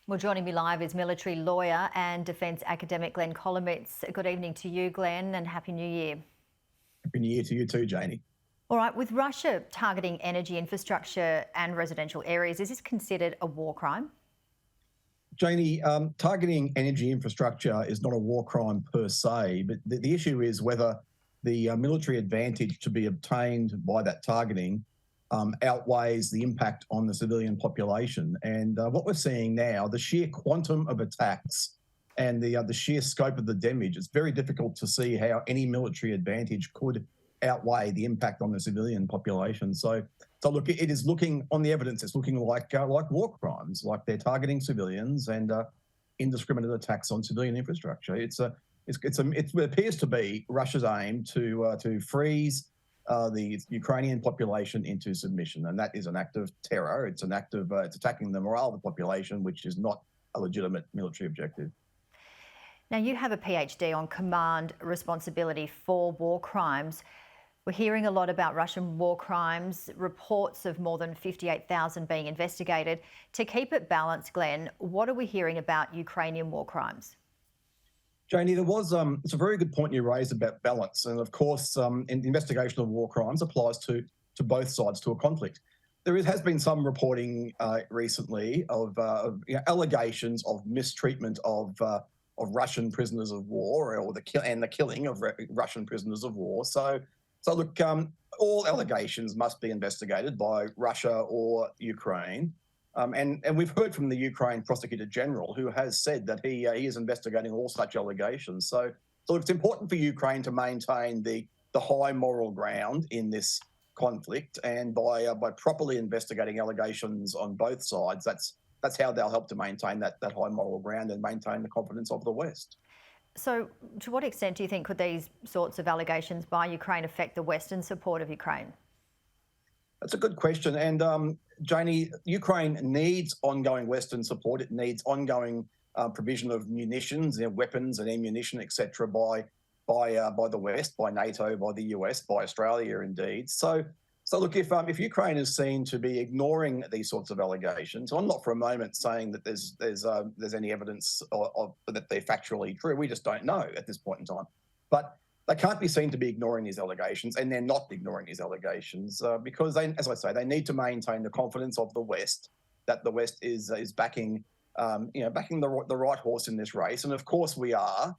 Well, joining me live is military lawyer and defence academic Glenn Kolomeitz. Good evening to you, Glenn, and Happy New Year. Happy New Year to you too, Janie. All right, with Russia targeting energy infrastructure and residential areas, is this considered a war crime? Janie, targeting energy infrastructure is not a war crime per se, but the issue is whether the military advantage to be obtained by that targeting outweighs the impact on the civilian population. And what we're seeing now, the sheer quantum of attacks and the sheer scope of the damage, it's very difficult to see how any military advantage could outweigh the impact on the civilian population. So look, it is looking on the evidence. It's looking like war crimes, like they're targeting civilians and indiscriminate attacks on civilian infrastructure. It appears to be Russia's aim to freeze the Ukrainian population into submission, and that is an act of terror. It's an act of it's attacking the morale of the population, which is not a legitimate military objective. Now, you have a PhD on command responsibility for war crimes. We're hearing a lot about Russian war crimes, reports of more than 58,000 being investigated. To keep it balanced, Glenn, what are we hearing about Ukrainian war crimes? Janie, it's a very good point you raised about balance. And of course, investigation of war crimes applies to both sides to a conflict. There has been some reporting recently of allegations of mistreatment of Russian prisoners of war, or the killing of Russian prisoners of war. So look, all allegations must be investigated by Russia or Ukraine. And we've heard from the Ukraine Prosecutor General, who has said that he is investigating all such allegations. So it's important for Ukraine to maintain the high moral ground in this conflict, and by properly investigating allegations on both sides, that's how they'll help to maintain that high moral ground and maintain the confidence of the West. So to what extent do you think could these sorts of allegations by Ukraine affect the Western support of Ukraine? That's a good question. And Janie, Ukraine needs ongoing Western support. It needs ongoing provision of munitions, weapons and ammunition, etc., by the West, by NATO, by the US, by Australia, indeed. So look, if Ukraine is seen to be ignoring these sorts of allegations, I'm not for a moment saying that there's any evidence of that they're factually true. We just don't know at this point in time. But they can't be seen to be ignoring these allegations, and they're not ignoring these allegations because they, as I say, they need to maintain the confidence of the West that the West is backing, backing the right horse in this race, and of course we are.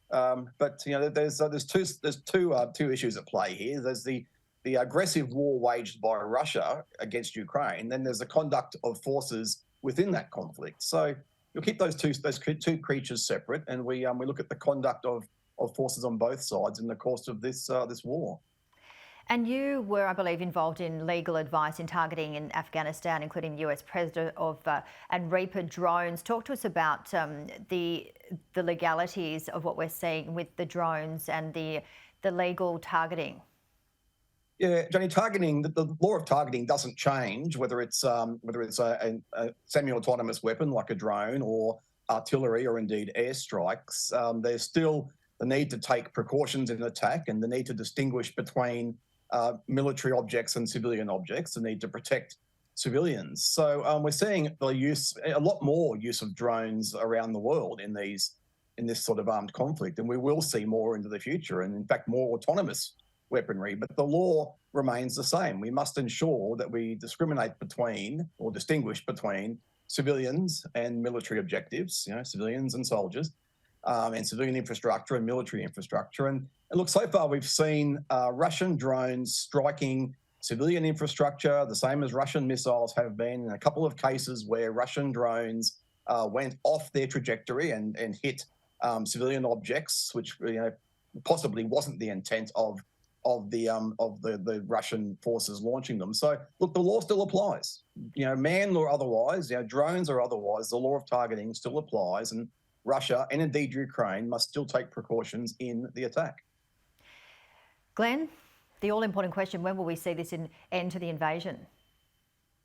But there's two issues at play here. There's the aggressive war waged by Russia against Ukraine, then there's the conduct of forces within that conflict. So you'll keep those two creatures separate, and we look at the conduct of forces on both sides in the course of this war. And you were, I believe, involved in legal advice in targeting in Afghanistan, including the US President and Reaper drones. Talk to us about the legalities of what we're seeing with the drones and the legal targeting. Yeah, Johnny, targeting, the law of targeting doesn't change whether it's a semi-autonomous weapon like a drone or artillery or indeed airstrikes. There's still the need to take precautions in attack and the need to distinguish between military objects and civilian objects, the need to protect civilians. So we're seeing a lot more use of drones around the world in this sort of armed conflict, and we will see more into the future, and in fact more autonomous weaponry. But the law remains the same. We must ensure that we discriminate between or distinguish between civilians and military objectives, civilians and soldiers, and civilian infrastructure and military infrastructure. And look, so far we've seen Russian drones striking civilian infrastructure, the same as Russian missiles have been, in a couple of cases where Russian drones went off their trajectory and hit civilian objects, which possibly wasn't the intent of the Russian forces launching them. So look, the law still applies, manned or otherwise, drones or otherwise, the law of targeting still applies, and Russia and indeed Ukraine must still take precautions in the attack. Glenn, the all-important question, when will we see this end to the invasion?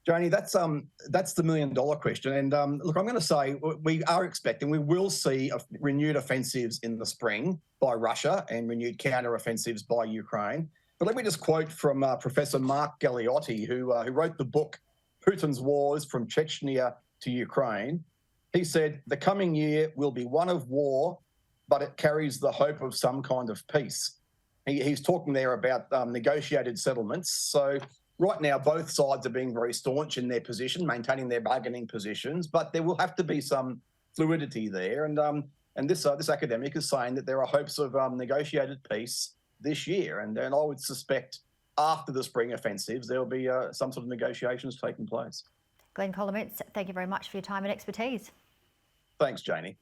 Janie, that's the million-dollar question. And look, I'm going to say we are expecting, we will see renewed offensives in the spring by Russia and renewed counter-offensives by Ukraine. But let me just quote from Professor Mark Galeotti, who wrote the book Putin's Wars from Chechnya to Ukraine. He said, the coming year will be one of war, but it carries the hope of some kind of peace. He's talking there about negotiated settlements. So right now, both sides are being very staunch in their position, maintaining their bargaining positions, but there will have to be some fluidity there. And this academic is saying that there are hopes of negotiated peace this year. And I would suspect after the spring offensives, there'll be some sort of negotiations taking place. Glenn Kolomeitz, thank you very much for your time and expertise. Thanks, Janie.